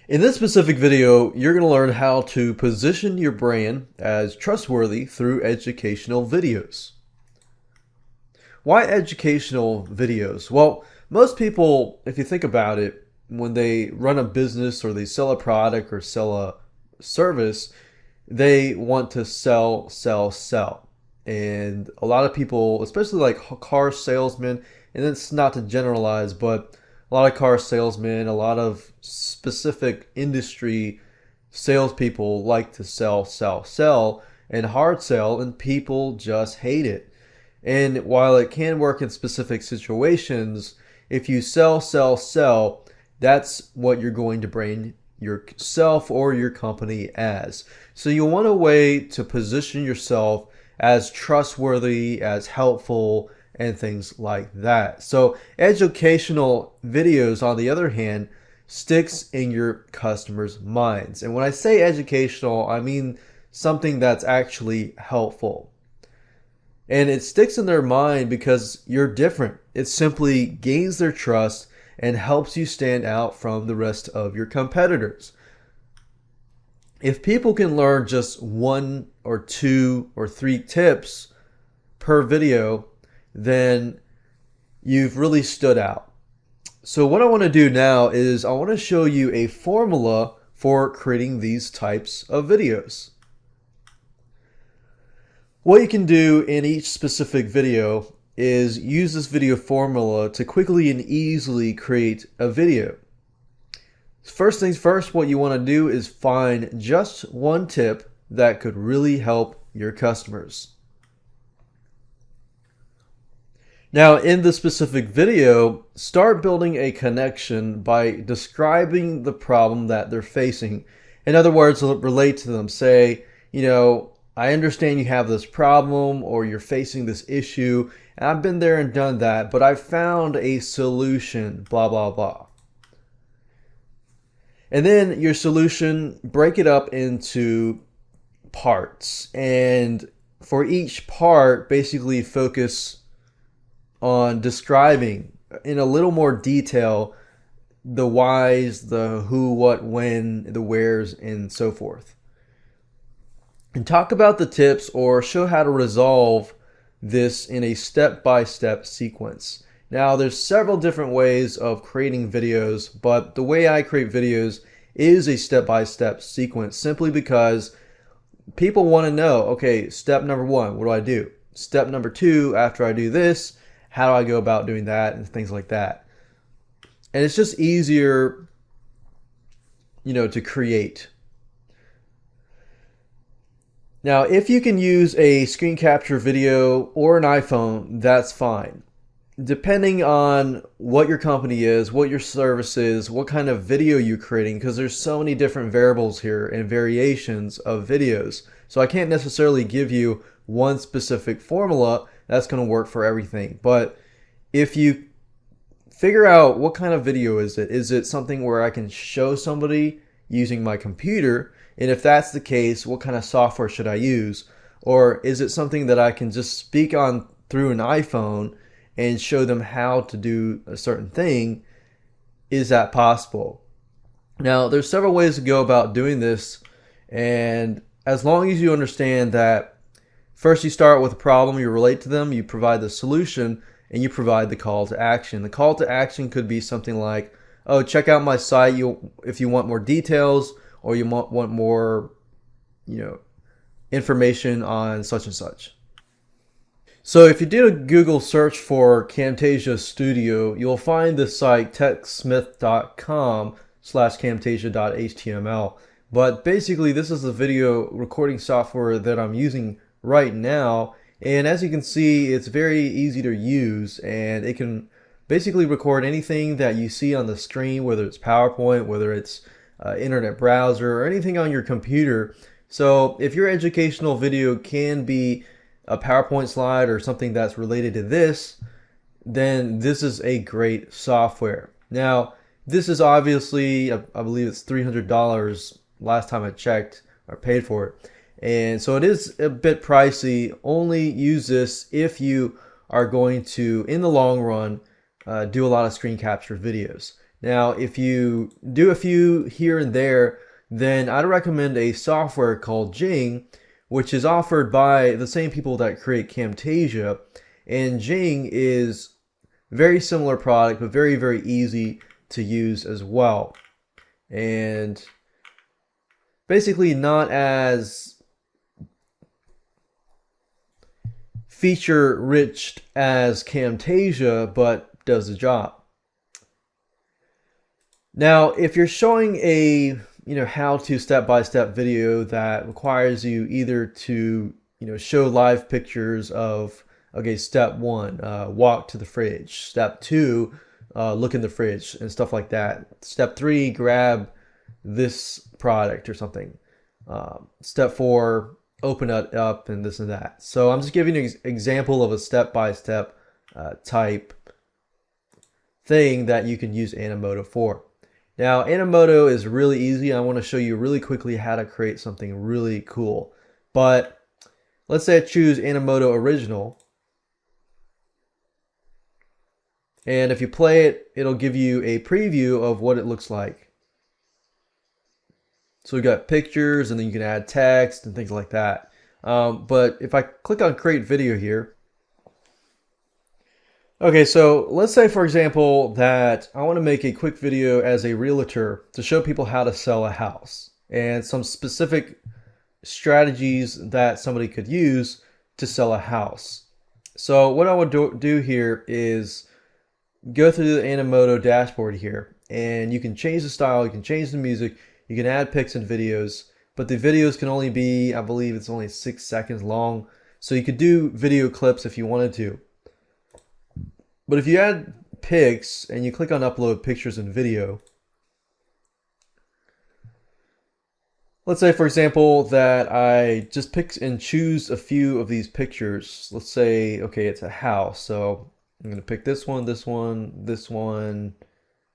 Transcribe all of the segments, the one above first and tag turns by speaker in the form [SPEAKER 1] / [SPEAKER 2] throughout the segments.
[SPEAKER 1] In this specific video, you're going to learn how to position your brand as trustworthy through educational videos. Why educational videos? Well, most people, if you think about it, when they run a business or they sell a product or sell a service, they want to sell, sell, sell. And a lot of people, especially like car salesmen, and it's not to generalize, but a lot of car salesmen, a lot of specific industry salespeople like to sell, sell, sell, and hard sell, and people just hate it. And while it can work in specific situations, if you sell, sell, sell, that's what you're going to brand yourself or your company as. So you want a way to position yourself as trustworthy, as helpful, and things like that. So educational videos, on the other hand, sticks in your customers' minds. And when I say educational, I mean something that's actually helpful. And it sticks in their mind because you're different. It simply gains their trust and helps you stand out from the rest of your competitors. If people can learn just one or two or three tips per video, then you've really stood out. So what I want to do now is I want to show you a formula for creating these types of videos. What you can do in each specific video is use this video formula to quickly and easily create a video. First things first, what you want to do is find just one tip that could really help your customers. Now, in this specific video, start building a connection by describing the problem that they're facing. In other words, relate to them. Say, I understand you have this problem or you're facing this issue, and I've been there and done that, but I found a solution, blah, blah, blah. And then your solution, break it up into parts. And for each part, basically focus on describing in a little more detail the whys, the who, what, when, the wheres, and so forth. And talk about the tips or show how to resolve this in a step-by-step sequence. Now, there's several different ways of creating videos, but the way I create videos is a step-by-step sequence simply because people want to know, okay, step number one, what do I do? Step number two, after I do this, how do I go about doing that, and things like that. And it's just easier, to create. Now, if you can use a screen capture video or an iPhone, that's fine. Depending on what your company is, what your service is, what kind of video you're creating, because there's so many different variables here and variations of videos. So I can't necessarily give you one specific formula that's going to work for everything. But if you figure out what kind of video is it something where I can show somebody using my computer? And if that's the case, what kind of software should I use? Or is it something that I can just speak on through an iPhone and show them how to do a certain thing? Is that possible? Now, there's several ways to go about doing this. And as long as you understand that first you start with a problem, you relate to them, you provide the solution, and you provide the call to action. The call to action could be something like, oh, check out my site if you want more details, or you want more, information on such and such. So if you do a Google search for Camtasia Studio, you'll find the site techsmith.com/camtasia.html. But basically, this is the video recording software that I'm using right now. And as you can see, it's very easy to use, and it can basically record anything that you see on the screen, whether it's PowerPoint, whether it's internet browser, or anything on your computer. So if your educational video can be a PowerPoint slide or something that's related to this, then this is a great software. Now, this is obviously, I believe it's $300 last time I checked or paid for it. And so it is a bit pricey. Only use this if you are going to, in the long run, do a lot of screen capture videos. Now, if you do a few here and there, then I'd recommend a software called Jing, which is offered by the same people that create Camtasia. And Jing is a very similar product, but very, very easy to use as well. And basically not as feature rich as Camtasia, but does the job. Now, if you're showing a how-to step-by-step video that requires you either to show live pictures of, okay, step one, walk to the fridge, step two, look in the fridge and stuff like that, step three, grab this product or something, step four, open it up and this and that. So I'm just giving you an example of a step-by-step type thing that you can use Animoto for. Now, Animoto is really easy. I want to show you really quickly how to create something really cool. But let's say I choose Animoto Original. And if you play it, it'll give you a preview of what it looks like. So we've got pictures, and then you can add text and things like that. But if I click on Create Video here, okay, so let's say, for example, that I want to make a quick video as a realtor to show people how to sell a house and some specific strategies that somebody could use to sell a house. So what I would do here is go through the Animoto dashboard here, and you can change the style, you can change the music, you can add pics and videos, but the videos can only be, I believe it's only 6 seconds long. So you could do video clips if you wanted to. But if you add pics and you click on upload pictures and video, let's say, for example, that I just pick and choose a few of these pictures. Let's say, okay, it's a house. So I'm going to pick this one, this one, this one.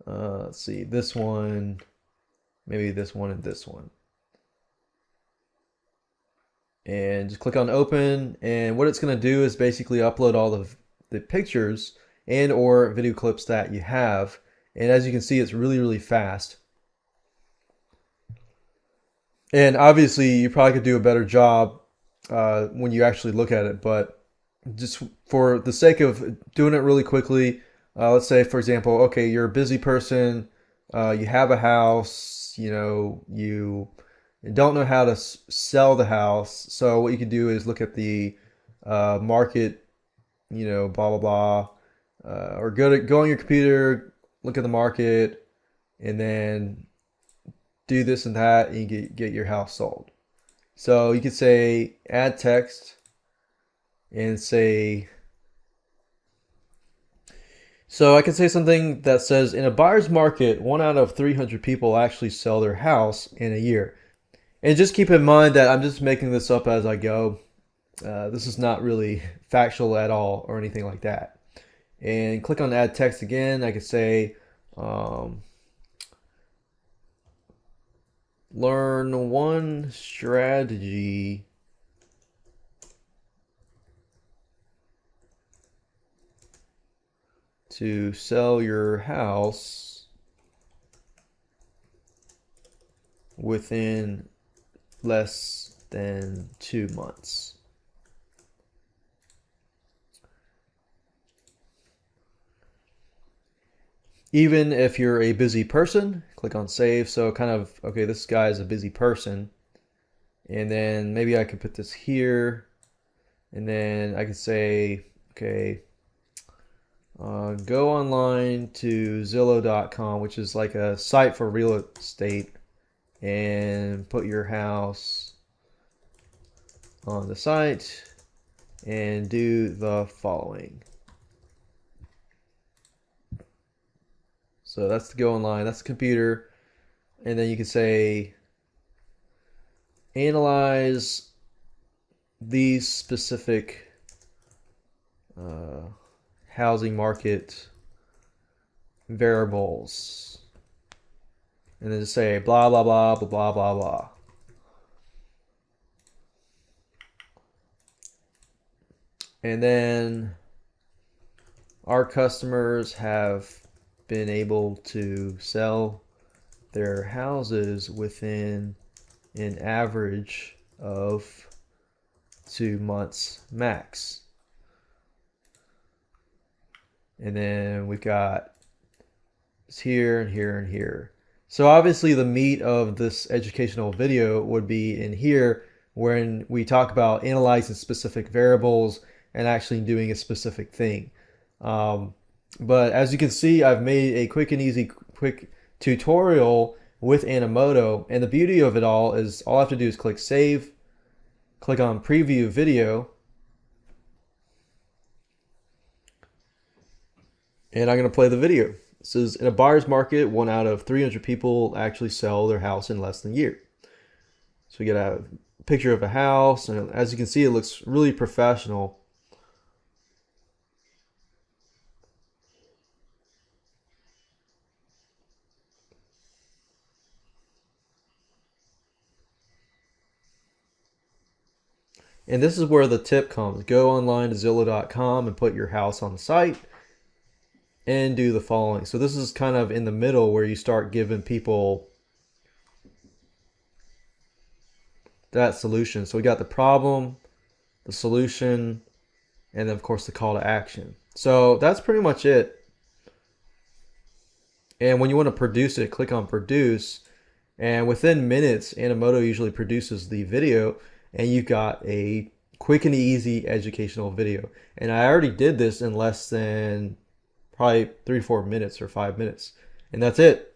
[SPEAKER 1] Let's see, this one, maybe this one and this one. And just click on open. And what it's going to do is basically upload all of the pictures and or video clips that you have. And as you can see, it's really, really fast. And obviously, you probably could do a better job when you actually look at it. But just for the sake of doing it really quickly, let's say, for example, okay, you're a busy person, you have a house, you don't know how to sell the house. So what you can do is look at the market, blah, blah, blah. Or go on your computer, look at the market, and then do this and that, and you get your house sold. So you could say add text and say, so I can say something that says, in a buyer's market, 1 out of 300 people actually sell their house in a year. And just keep in mind that I'm just making this up as I go. This is not really factual at all or anything like that. And click on add text again. I could say learn one strategy to sell your house within less than 2 months. Even if you're a busy person, click on save. So kind of, okay, this guy is a busy person. And then maybe I could put this here. And then I could say, okay, go online to Zillow.com, which is like a site for real estate, and put your house on the site and do the following. So that's the go online, that's the computer. And then you can say, analyze these specific housing market variables. And then just say blah, blah, blah, blah, blah, blah, blah. And then our customers have been able to sell their houses within an average of 2 months max. And then we've got here and here and here. So obviously the meat of this educational video would be in here when we talk about analyzing specific variables and actually doing a specific thing. But as you can see, I've made a quick and easy quick tutorial with Animoto, and the beauty of it all is all I have to do is click save, click on preview video, and I'm going to play the video. This is in a buyer's market, 1 out of 300 people actually sell their house in less than a year. So we get a picture of a house, and as you can see, it looks really professional. And this is where the tip comes. Go online to Zillow.com and put your house on the site and do the following. So this is kind of in the middle where you start giving people that solution. So we got the problem, the solution, and then of course the call to action. So that's pretty much it. And when you want to produce it, click on produce, and within minutes Animoto usually produces the video, and you've got a quick and easy educational video. And I already did this in less than probably 3 to 4 minutes or 5 minutes, and that's it.